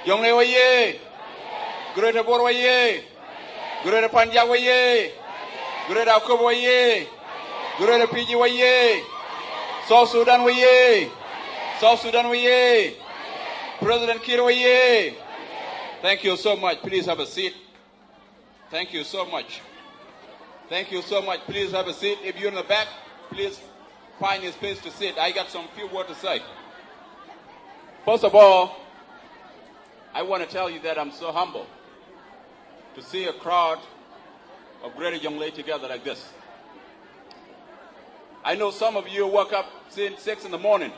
Jonglei waye. Greater Bor waye. Greater Panjang waye. Greater Akobo waye. Greater PG waye. South Sudan waye. South Sudan waye. President Kir waye. Thank you so much. Please have a seat. Thank you so much. Thank you so much. Please have a seat. If you're in the back, please find a space to sit. I got some few words to say. First of all, I want to tell you that I'm so humble to see a crowd of Greater Jonglei together like this. I know some of you woke up since 6 in the morning.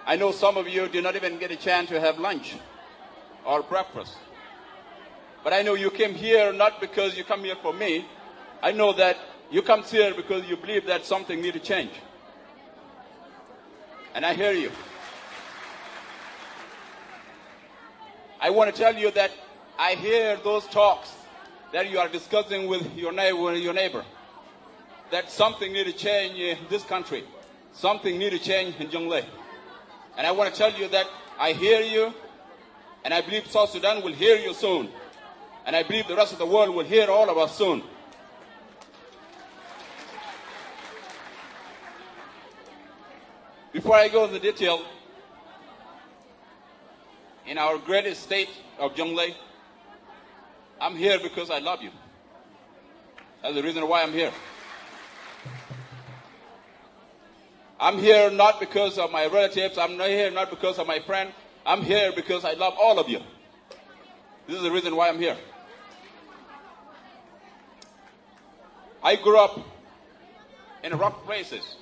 I know some of you did not even get a chance to have lunch or breakfast. But I know you came here not because you come here for me. I know that you come here because you believe that something needs to change. And I hear you. I want to tell you that I hear those talks that you are discussing with your neighbor, that something needs to change in this country. Something needs to change in Jonglei. And I want to tell you that I hear you, and I believe South Sudan will hear you soon. And I believe the rest of the world will hear all of us soon. Before I go into detail, in our great state of Jonglei, I'm here because I love you. That's the reason why I'm here. I'm here not because of my relatives. I'm not here not because of my friend. I'm here because I love all of you. This is the reason why I'm here. I grew up in rough places.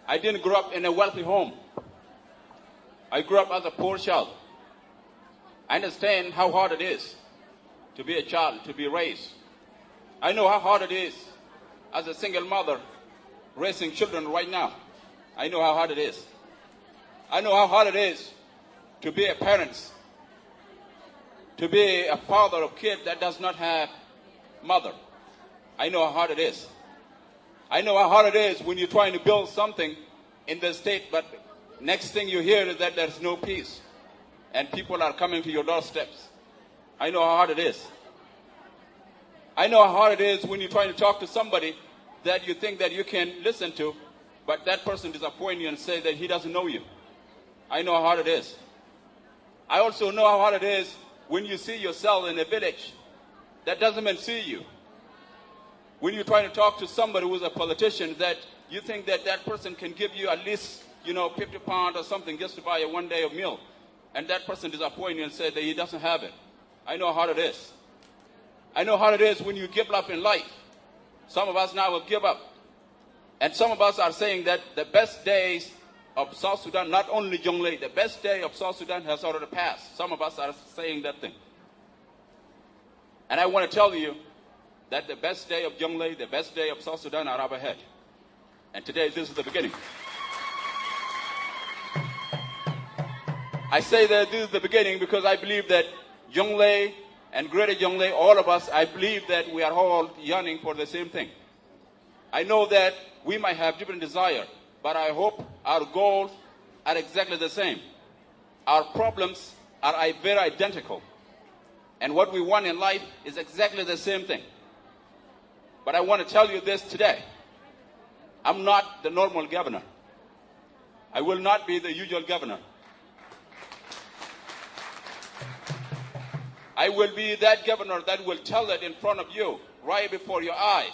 I didn't grow up in a wealthy home. I grew up as a poor child. I understand how hard it is to be a child, to be raised. I know how hard it is as a single mother raising children right now. I know how hard it is. I know how hard it is to be a parent, to be a father of kids that does not have mother. I know how hard it is. I know how hard it is when you're trying to build something in the state, but next thing you hear is that there's no peace and people are coming to your doorsteps. I know how hard it is. I know how hard it is when you're trying to talk to somebody that you think that you can listen to, but that person disappoints you and says that he doesn't know you. I know how hard it is. I also know how hard it is when you see yourself in a village that doesn't even see you. When you're trying to talk to somebody who's a politician that you think that that person can give you at least, 50 pounds or something just to buy a one day of meal, and that person disappoints you and says that he doesn't have it. I know how hard it is. I know how hard it is when you give up in life. Some of us now will give up. And some of us are saying that the best days of South Sudan, not only Jonglei, the best day of South Sudan has already passed. Some of us are saying that thing. And I want to tell you that the best day of Jonglei, the best day of South Sudan are up ahead. And today, this is the beginning. I say that this is the beginning because I believe that Jonglei and Greater Jonglei, all of us, I believe that we are all yearning for the same thing. I know that we might have different desires, but I hope our goals are exactly the same. Our problems are very identical. And what we want in life is exactly the same thing. But I want to tell you this today. I'm not the normal governor. I will not be the usual governor. I will be that governor that will tell it in front of you, right before your eyes,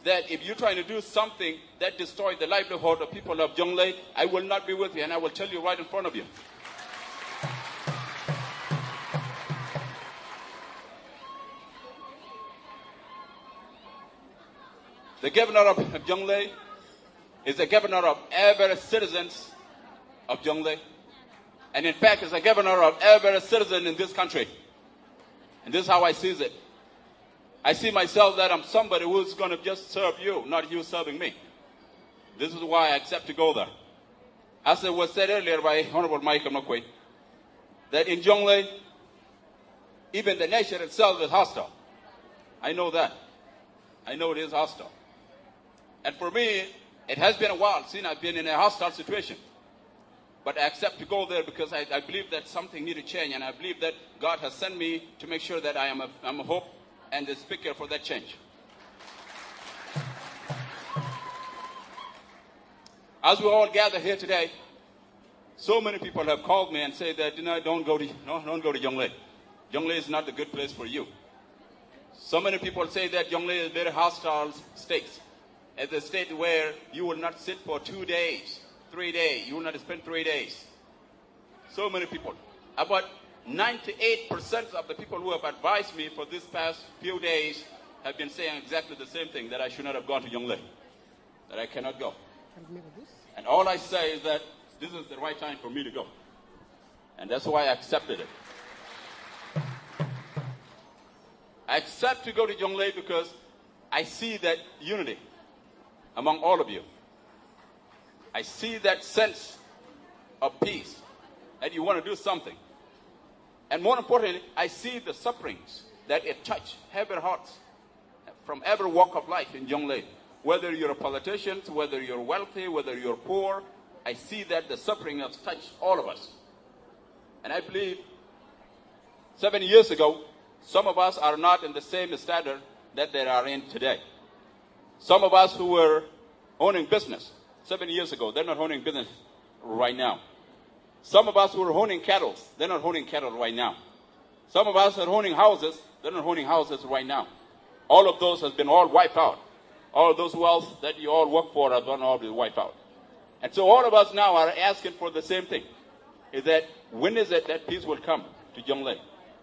that if you're trying to do something that destroys the livelihood of people of Jonglei, I will not be with you, and I will tell you right in front of you. The governor of Jonglei is the governor of every citizen of Jonglei, and in fact is the governor of every citizen in this country. And this is how I see it. I see myself that I'm somebody who's going to just serve you, not you serving me. This is why I accept to go there. As it was said earlier by Honorable Mike Mokwe, that in Jonglei, even the nation itself is hostile. I know that. I know it is hostile. And for me, it has been a while since I've been in a hostile situation. But I accept to go there because I believe that something needs to change, and I believe that God has sent me to make sure that I'm a hope and the speaker for that change. As we all gather here today, so many people have called me and said that, don't go to Jonglei. Jonglei is not a good place for you. So many people say that Jonglei is a very hostile state. It's a state where you will not sit for 2 days, 3 days. You will not spend 3 days. So many people. About 98% of the people who have advised me for this past few days have been saying exactly the same thing, that I should not have gone to Jonglei, that I cannot go. And all I say is that this is the right time for me to go. And that's why I accepted it. I accept to go to Jonglei because I see that unity among all of you. I see that sense of peace, that you want to do something. And more importantly, I see the sufferings that it touch every heart from every walk of life in Jonglei. Whether you're a politician, whether you're wealthy, whether you're poor, I see that the suffering has touched all of us. And I believe 7 years ago, some of us are not in the same standard that they are in today. Some of us who were owning business 7 years ago, they're not owning business right now. Some of us who were owning cattle, they're not owning cattle right now. Some of us are owning houses, they're not owning houses right now. All of those has been all wiped out. All of those wealth that you all work for have been all wiped out. And so all of us now are asking for the same thing, is that when is it that peace will come to Jonglei?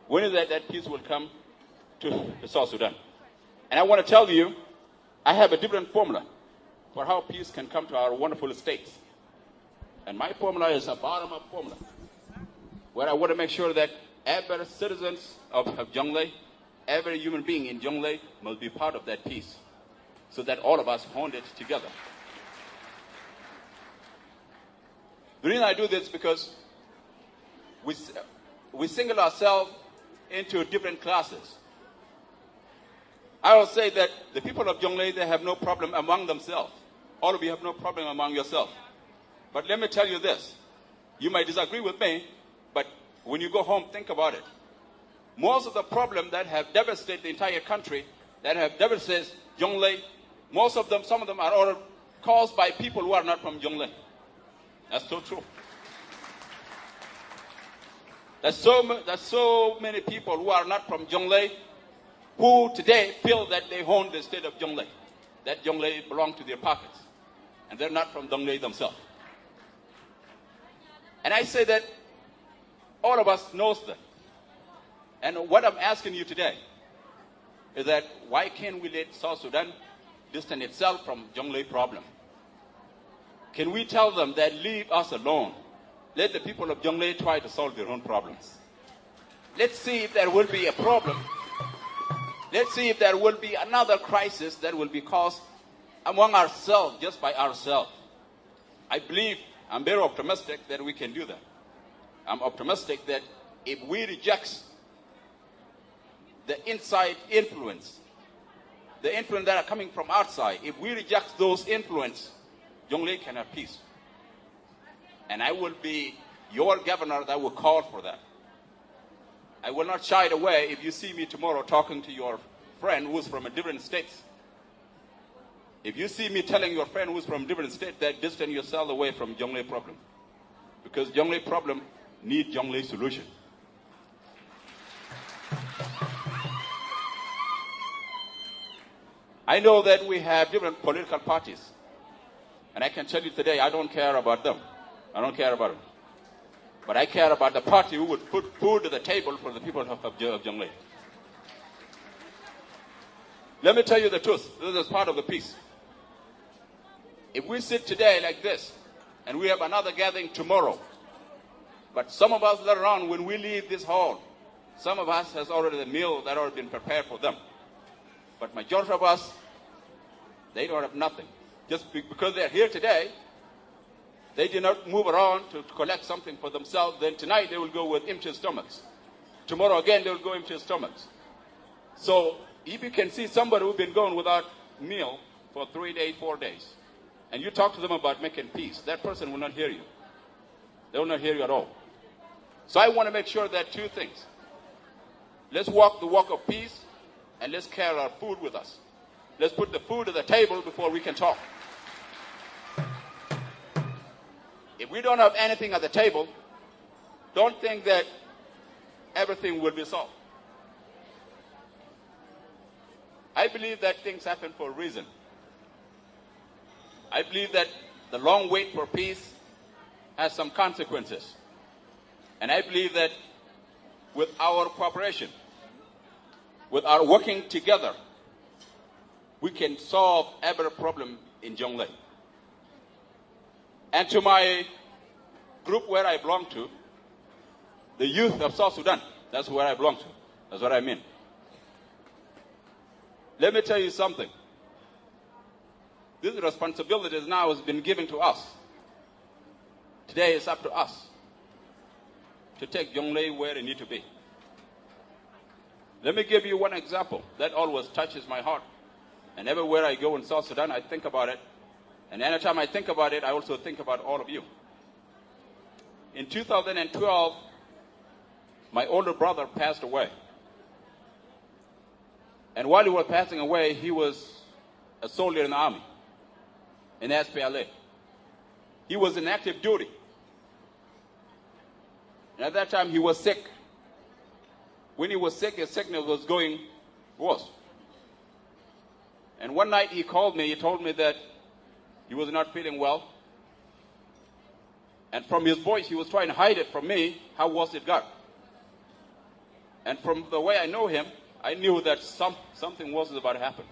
When is it that peace will come to South Sudan? And I want to tell you, I have a different formula for how peace can come to our wonderful states. And my formula is a bottom-up formula, where I want to make sure that every citizen of Jonglei, every human being in Jonglei must be part of that peace, so that all of us hold it together. The reason I do this is because we single ourselves into different classes. I will say that the people of Jonglei, they have no problem among themselves. All of you have no problem among yourself. But let me tell you this. You might disagree with me, but when you go home, think about it. Most of the problems that have devastated the entire country, that have devastated Jonglei, most of them, some of them are all caused by people who are not from Jonglei. That's so true. There's so many people who are not from Jonglei who today feel that they own the state of Jonglei, that Jonglei belongs to their pockets, and they're not from Jonglei themselves. And I say that all of us knows that. And what I'm asking you today is that why can't we let South Sudan distance itself from Jonglei problem? Can we tell them that leave us alone? Let the people of Jonglei try to solve their own problems. Let's see if there will be a problem. Let's see if there will be another crisis that will be caused among ourselves, just by ourselves. I believe, I'm very optimistic that we can do that. I'm optimistic that if we reject the inside influence, the influence that are coming from outside, if we reject those influence, Jonglei can have peace. And I will be your governor that will call for that. I will not shy away if you see me tomorrow talking to your friend who's from a different state. If you see me telling your friend who's from a different state that distance yourself away from Jonglei problem. Because Jonglei problem need Jonglei solution. I know that we have different political parties. And I can tell you today, I don't care about them. I don't care about them. But I care about the party who would put food to the table for the people of Jonglei. Let me tell you the truth. This is part of the peace. If we sit today like this, and we have another gathering tomorrow, but some of us later on, when we leave this hall, some of us has already the meal that already been prepared for them. But majority of us, they don't have nothing. Just because they're here today, they did not move around to collect something for themselves. Then tonight they will go with empty stomachs. Tomorrow again they will go empty stomachs. So if you can see somebody who's been going without meal for 3 days, 4 days, and you talk to them about making peace, that person will not hear you. They will not hear you at all. So I want to make sure that two things. Let's walk the walk of peace, and let's carry our food with us. Let's put the food at the table before we can talk. If we don't have anything at the table, don't think that everything will be solved. I believe that things happen for a reason. I believe that the long wait for peace has some consequences. And I believe that with our cooperation, with our working together, we can solve every problem in Jonglei. And to my group where I belong to, the youth of South Sudan, that's where I belong to. That's what I mean. Let me tell you something. This responsibility now has been given to us. Today it's up to us to take Jonglei where it needs to be. Let me give you one example that always touches my heart. And everywhere I go in South Sudan, I think about it. And anytime I think about it, I also think about all of you. In 2012, my older brother passed away. And while he was passing away, he was a soldier in the army, in SPLA. He was in active duty. And at that time, he was sick. When he was sick, his sickness was going worse. And one night he called me, he told me that he was not feeling well. And from his voice, he was trying to hide it from me, how worse it got. And from the way I know him, I knew that something was about to happen.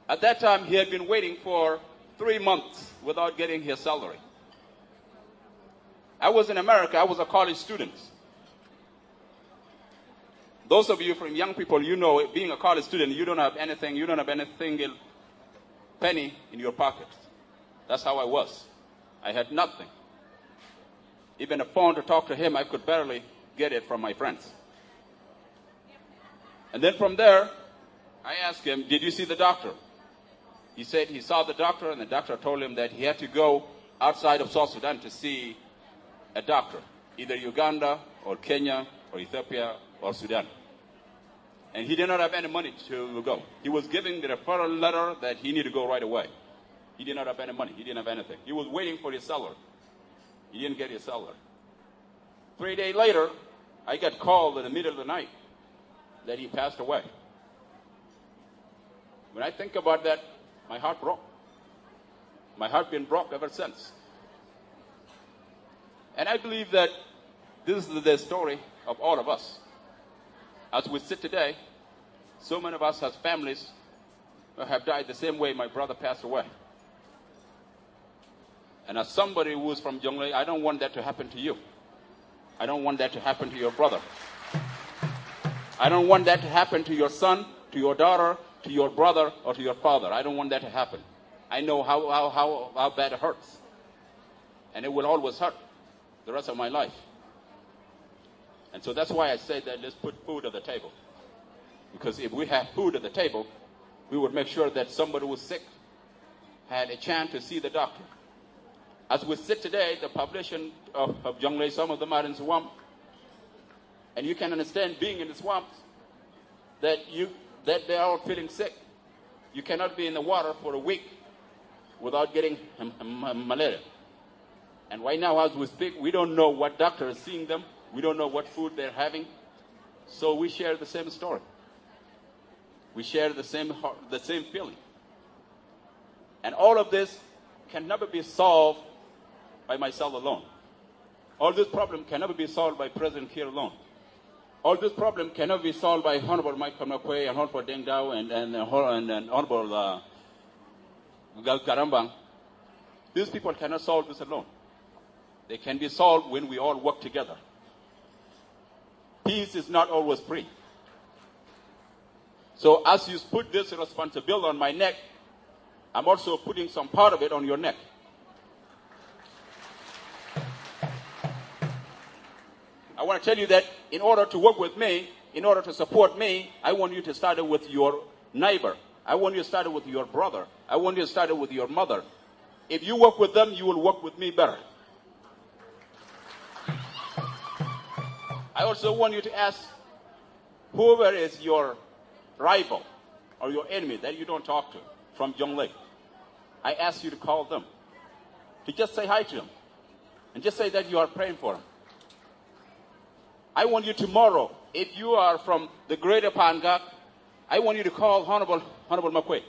At that time, he had been waiting for 3 months without getting his salary. I was in America, I was a college student. Those of you from young people, you know, being a college student, you don't have anything, penny in your pocket. That's how I was. I had nothing. Even a phone to talk to him, I could barely get it from my friends. And then from there, I asked him, did you see the doctor? He said he saw the doctor, and the doctor told him that he had to go outside of South Sudan to see a doctor, either Uganda or Kenya or Ethiopia or Sudan. And he did not have any money to go. He was giving the referral letter that he needed to go right away. He did not have any money. He didn't have anything. He was waiting for his salary. He didn't get his salary. 3 days later, I got called in the middle of the night that he passed away. When I think about that, my heart broke. My heart been broke ever since. And I believe that this is the story of all of us. As we sit today, so many of us as families have died the same way my brother passed away. And as somebody who is from Jonglei, I don't want that to happen to you. I don't want that to happen to your brother. I don't want that to happen to your son, to your daughter, to your brother, or to your father. I don't want that to happen. I know how bad it hurts. And it will always hurt the rest of my life. And so that's why I say that let's put food at the table. Because if we have food at the table, we would make sure that somebody who was sick had a chance to see the doctor. As we sit today, the population of Jonglei, some of them are in swamp. And you can understand being in the swamps that they are all feeling sick. You cannot be in the water for a week without getting malaria. And right now, as we speak, we don't know what doctor is seeing them. We don't know what food they're having. So we share the same story. We share the same feeling. And all of this can never be solved by myself alone. All this problem can never be solved by President Kiir alone. All this problem cannot be solved by Honorable Mike Kamakwe and Honorable Deng Dao and Honorable Garambang. These people cannot solve this alone. They can be solved when we all work together. Peace is not always free. So as you put this responsibility on my neck, I'm also putting some part of it on your neck. I want to tell you that in order to work with me, in order to support me, I want you to start with your neighbor. I want you to start with your brother. I want you to start with your mother. If you work with them, you will work with me better. I also want you to ask whoever is your rival or your enemy that you don't talk to from Jonglei. I ask you to call them, to just say hi to them, and just say that you are praying for them. I want you tomorrow, if you are from the greater Pangak, I want you to call Honorable Makwe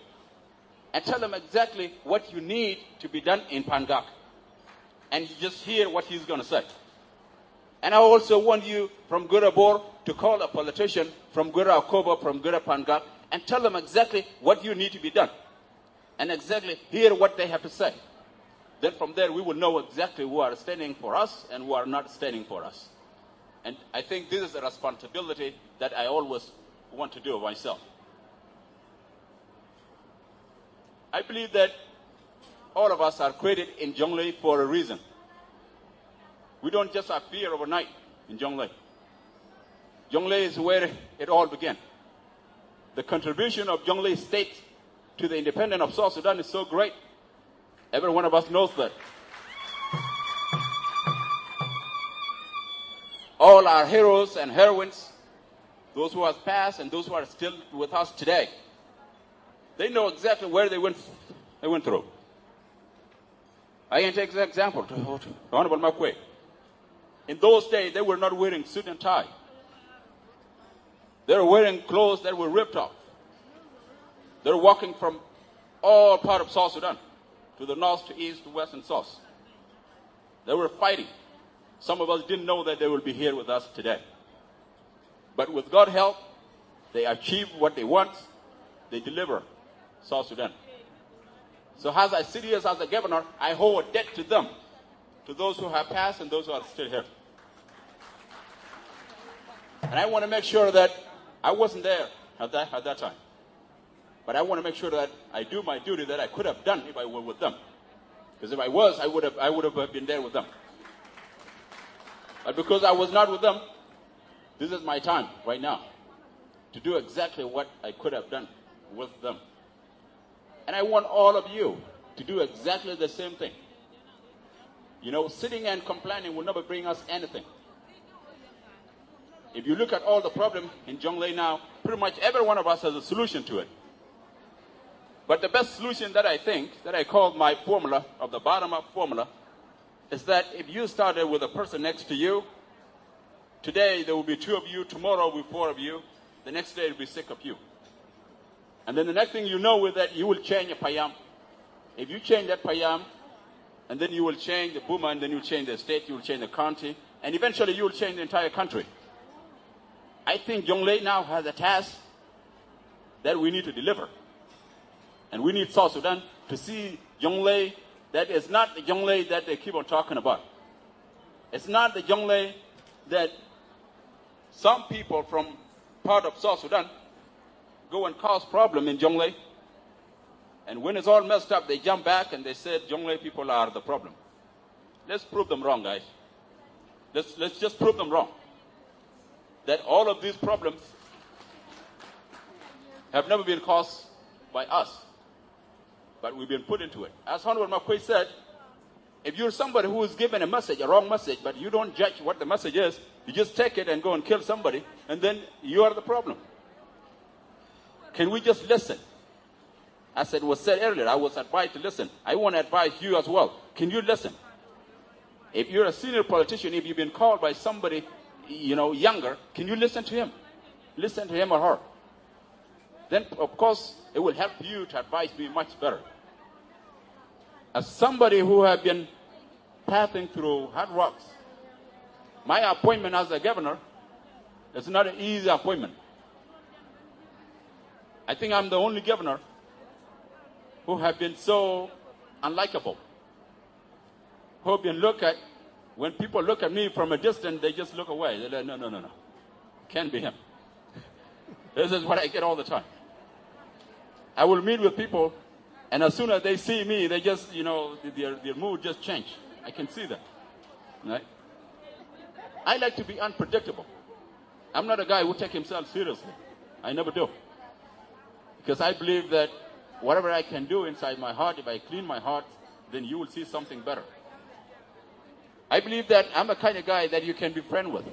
and tell him exactly what you need to be done in Pangak. And you just hear what he's going to say. And I also want you from Gurabor to call a politician from Gura Akoba, from Gura Pangak, and tell them exactly what you need to be done. And exactly hear what they have to say. Then from there we will know exactly who are standing for us and who are not standing for us. And I think this is a responsibility that I always want to do myself. I believe that all of us are created in Jonglei for a reason. We don't just appear overnight in Jonglei. Jonglei is where it all began. The contribution of Jonglei state to the independence of South Sudan is so great. Every one of us knows that. All our heroes and heroines, those who have passed and those who are still with us today, they know exactly where they went through. I can take an example to Honorable Makwe. In those days, they were not wearing suit and tie. They were wearing clothes that were ripped off. They were walking from all parts of South Sudan, to the north, to east, to west, and south. They were fighting. Some of us didn't know that they would be here with us today. But with God's help, they achieve what they want. They deliver South Sudan. So as I sit here as a governor, I owe a debt to them, to those who have passed and those who are still here. And I want to make sure that I wasn't there at that time. But I want to make sure that I do my duty that I could have done if I were with them. Because if I was, I would have been there with them. But because I was not with them, this is my time right now to do exactly what I could have done with them. And I want all of you to do exactly the same thing. You know, sitting and complaining will never bring us anything. If you look at all the problems in Jonglei now, pretty much every one of us has a solution to it. But the best solution that I think, that I call my formula, of the bottom-up formula, is that if you started with a person next to you, today there will be 2 of you, tomorrow will be 4 of you, the next day it will be 6 of you. And then the next thing you know is that you will change a payam. If you change that payam, and then you will change the Buma, and then you will change the state, you will change the county, and eventually you will change the entire country. I think Jonglei now has a task that we need to deliver. And we need South Sudan to see Jonglei that is not the Jonglei that they keep on talking about. It's not the Jonglei that some people from part of South Sudan go and cause problem in Jonglei. And when it's all messed up, they jump back and they said Jonglei people are the problem. Let's prove them wrong, guys. Let's just prove them wrong. That all of these problems have never been caused by us, but we've been put into it. As Honorable Makwe said, if you're somebody who is given a message, a wrong message, but you don't judge what the message is, you just take it and go and kill somebody, and then you are the problem. Can we just listen? As it was said earlier, I was advised to listen. I want to advise you as well. Can you listen? If you're a senior politician, if you've been called by somebody, younger, can you listen to him? Listen to him or her. Then, of course, it will help you to advise me much better. As somebody who has been passing through hard rocks, my appointment as a governor is not an easy appointment. I think I'm the only governor who have been so unlikable. Who have been when people look at me from a distance, they just look away. They're like, no. Can't be him. This is what I get all the time. I will meet with people, and as soon as they see me, they just, their mood just change. I can see that. Right? I like to be unpredictable. I'm not a guy who takes himself seriously. I never do. Because I believe that whatever I can do inside my heart, if I clean my heart, then you will see something better. I believe that I'm a kind of guy that you can be friends with.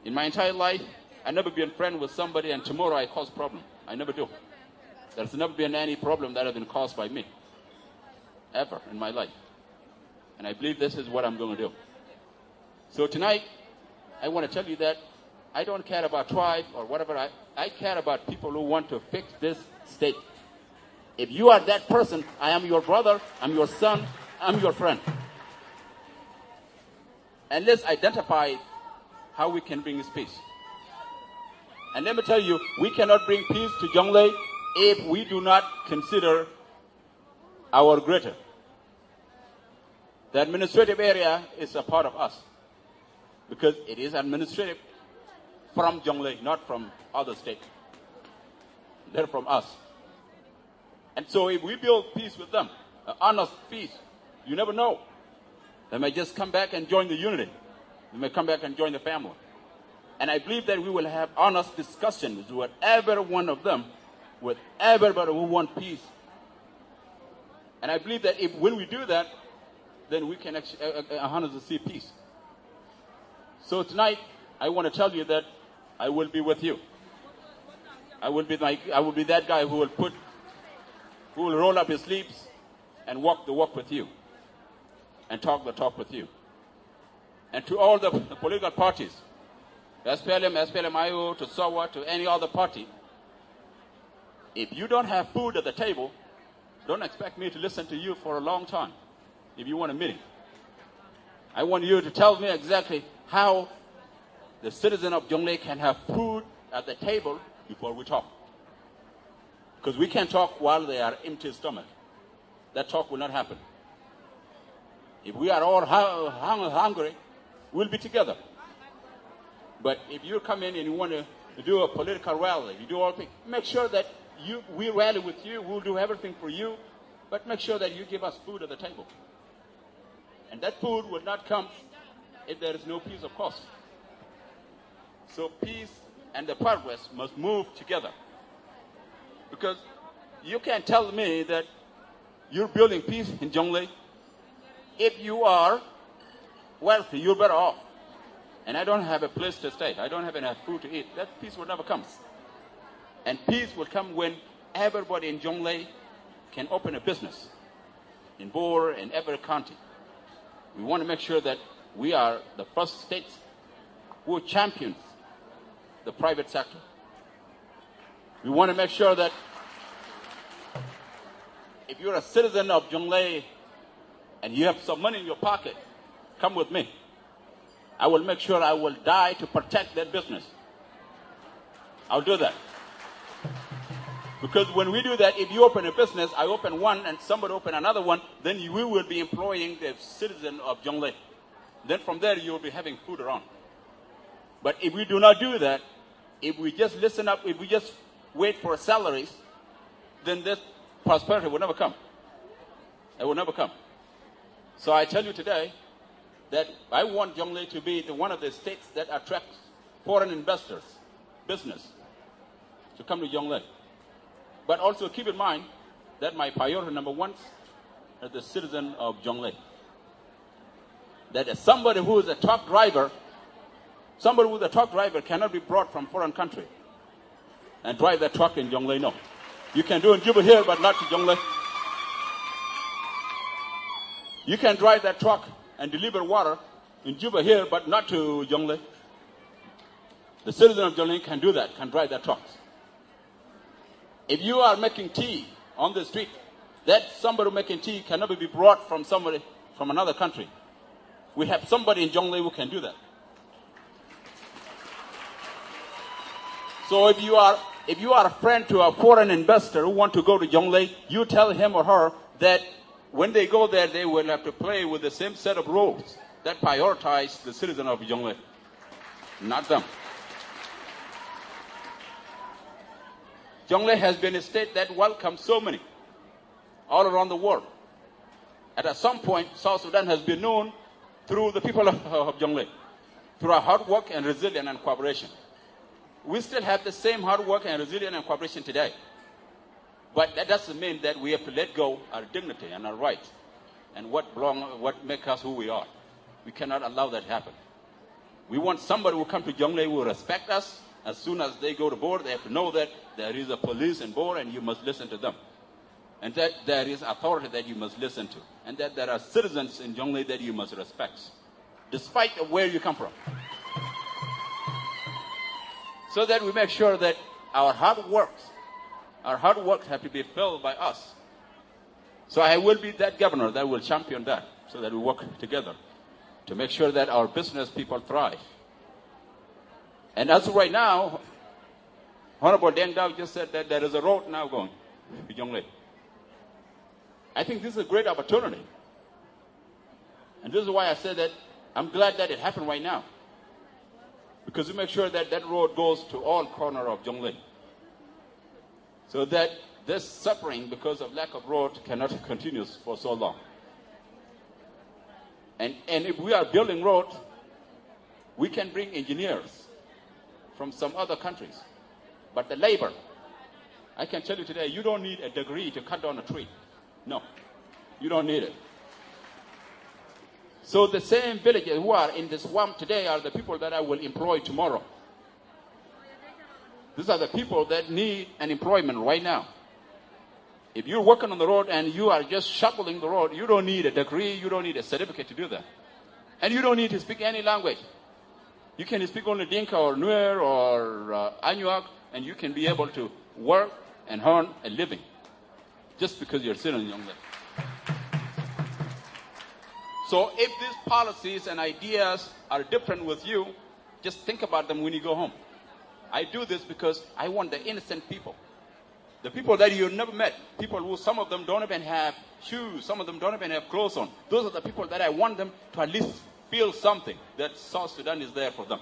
In my entire life, I've never been friends with somebody and tomorrow I cause problem. I never do. There's never been any problem that has been caused by me, ever in my life. And I believe this is what I'm going to do. So tonight, I want to tell you that I don't care about tribe or whatever. I care about people who want to fix this state. If you are that person, I am your brother, I'm your son, I'm your friend. And let's identify how we can bring this peace. And let me tell you, we cannot bring peace to Jonglei if we do not consider our greater. The administrative area is a part of us because it is administrative from Jonglei, not from other states. They're from us. And so if we build peace with them, an honest peace, you never know. They may just come back and join the unity. They may come back and join the family. And I believe that we will have honest discussions with every one of them, with everybody who wants peace. And I believe that when we do that, then we can actually honestly see peace. So tonight, I want to tell you that I will be with you. I will be that guy who will roll up his sleeves and walk the walk with you, and talk the talk with you. And to all the political parties, SPLM, SPLM-IO, to SAWA, to any other party, if you don't have food at the table, don't expect me to listen to you for a long time if you want a meeting. I want you to tell me exactly how the citizen of Jonglei can have food at the table before we talk. Because we can't talk while they are empty stomach. That talk will not happen. If we are all hungry, we'll be together. But if you come in and you want to do a political rally, you do all things, make sure that we rally with you, we'll do everything for you, but make sure that you give us food at the table. And that food will not come if there is no peace, of course. So peace and the progress must move together. Because you can't tell me that you're building peace in Jonglei. If you are wealthy, you're better off. And I don't have a place to stay. I don't have enough food to eat. That peace will never come. And peace will come when everybody in Jonglei can open a business in Bor, in every county. We want to make sure that we are the first states who champions the private sector. We want to make sure that if you're a citizen of Jonglei and you have some money in your pocket, come with me. I will make sure I will die to protect that business. I'll do that. Because when we do that, if you open a business, I open one and somebody open another one, then we will be employing the citizen of Jonglei. Then from there, you will be having food around. But if we do not do that, if we just listen up, if we just wait for salaries, then this prosperity will never come. It will never come. So I tell you today that I want Jonglei to be one of the states that attracts foreign investors, business, to come to Jonglei. But also keep in mind that my priority number one is the citizen of Jonglei. That is somebody who is a truck driver, cannot be brought from foreign country and drive that truck in Jonglei. No. You can do in Juba here, but not to Jonglei. You can drive that truck and deliver water in Juba here, but not to Jonglei. The citizen of Jonglei can do that, can drive that truck. If you are making tea on the street, that somebody making tea cannot be brought from somebody from another country. We have somebody in Jonglei who can do that. So if you are a friend to a foreign investor who want to go to Jonglei, you tell him or her that when they go there, they will have to play with the same set of rules that prioritize the citizen of Jonglei, not them. Jonglei has been a state that welcomes so many all around the world. And at some point, South Sudan has been known through the people of Jonglei, through our hard work and resilience and cooperation. We still have the same hard work and resilience and cooperation today. But that doesn't mean that we have to let go our dignity and our rights and what makes us who we are. We cannot allow that to happen. We want somebody who will come to Jonglei who will respect us. As soon as they go to board, they have to know that there is a police in board and you must listen to them. And that there is authority that you must listen to. And that there are citizens in Jonglei that you must respect, despite of where you come from. So that we make sure that our hard work have to be filled by us. So I will be that governor that will champion that, so that we work together to make sure that our business people thrive. And as of right now, Honorable Deng Dao just said that there is a road now going to Jonglei. I think this is a great opportunity. And this is why I said that I'm glad that it happened right now. Because we make sure that that road goes to all corners of Jonglei. So that this suffering because of lack of road cannot continue for so long. And if we are building roads, we can bring engineers from some other countries. But the labor, I can tell you today, you don't need a degree to cut down a tree. No, you don't need it. So the same villagers who are in the swamp today are the people that I will employ tomorrow. These are the people that need an employment right now. If you're working on the road and you are just shoveling the road, you don't need a degree, you don't need a certificate to do that. And you don't need to speak any language. You can speak only Dinka or Nuer or Anuak, and you can be able to work and earn a living just because you're sitting in Jonglei. So if these policies and ideas are different with you, just think about them when you go home. I do this because I want the innocent people. The people that you've never met, people who some of them don't even have shoes, some of them don't even have clothes on. Those are the people that I want them to at least feel something, that South Sudan is there for them.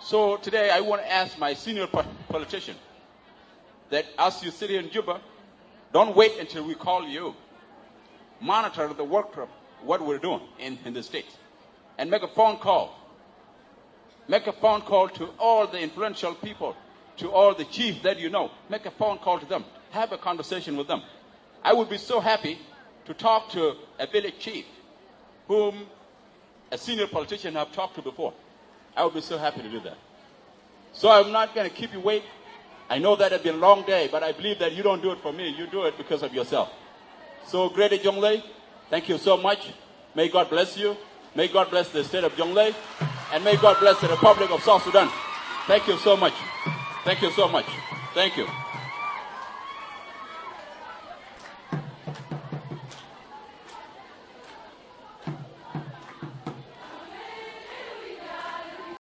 So today I want to ask my senior politician that as you sit here in Juba, don't wait until we call you. Monitor the work of what we're doing in the States and make a phone call. Make a phone call to all the influential people, to all the chiefs that you know. Make a phone call to them. Have a conversation with them. I would be so happy to talk to a village chief whom a senior politician have talked to before. I would be so happy to do that. So I'm not going to keep you wait. I know that it's been a long day, but I believe that you don't do it for me. You do it because of yourself. So, Greater Jonglei, thank you so much. May God bless you. May God bless the state of Jonglei. And may God bless the Republic of South Sudan. Thank you so much. Thank you so much. Thank you.